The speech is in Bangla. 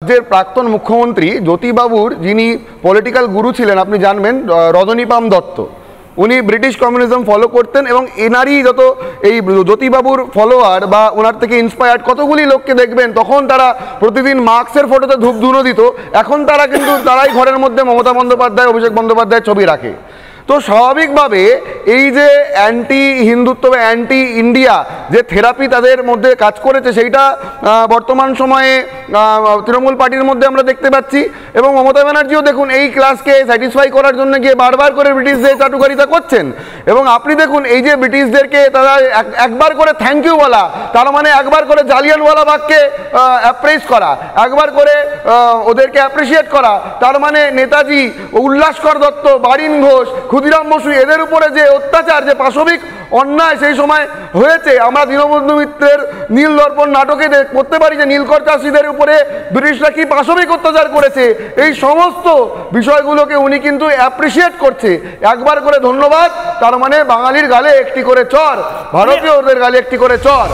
রাজ্যের প্রাক্তন মুখ্যমন্ত্রী জ্যোতিবাবুর যিনি পলিটিক্যাল গুরু ছিলেন আপনি জানবেন রজনীপাম দত্ত, উনি ব্রিটিশ কমিউনিজম ফলো করতেন এবং এনারই যত এই জ্যোতিবাবুর ফলোয়ার বা ওনার থেকে ইন্সপায়ার্ড কতগুলি লোককে দেখবেন, তখন তারা প্রতিদিন মার্কসের ফটোতে ধূপধুনো দিত, এখন তারা কিন্তু তারাই ঘরের মধ্যে মমতা বন্দ্যোপাধ্যায়, অভিষেক বন্দ্যোপাধ্যায়ের ছবি রাখে। তো স্বাভাবিকভাবে এই যে অ্যান্টি হিন্দুত্ব বা অ্যান্টি ইন্ডিয়া যে থেরাপি তাদের মধ্যে কাজ করেছে, সেইটা বর্তমান সময়ে তৃণমূল পার্টির মধ্যে আমরা দেখতে পাচ্ছি। এবং মমতা ব্যানার্জিও দেখুন এই ক্লাসকে স্যাটিসফাই করার জন্য গিয়ে বারবার করে ব্রিটিশদের চাটুকারিতা করছেন। এবং আপনি দেখুন এই যে ব্রিটিশদেরকে তারা একবার করে থ্যাংক ইউ বলা, তার মানে একবার করে জালিয়ানওয়ালাবাগকে অ্যাপ্রেস করা, একবার করে ওদেরকে অ্যাপ্রিসিয়েট করা, তার মানে নেতাজি, উল্লাসকর দত্ত, বারিন ঘোষ, ক্ষুদিরাম বসু, এদের উপরে যে অত্যাচার, যে পাশবিক অন্যায় সেই সময় হয়েছে, আমরা দীনবন্ধু মিত্রের নীল দর্পণ নাটকে করতে পারি যে নীলকর চাষিদের উপরে ব্রিটিশরা কি পাশবিক অত্যাচার করেছে। এই সমস্ত বিষয়গুলোকে উনি কিন্তু অ্যাপ্রিসিয়েট করছে, একবার করে ধন্যবাদ, তার মানে বাঙালির গালে একটি করে চর, ভারতীয়দের গালে একটি করে চর।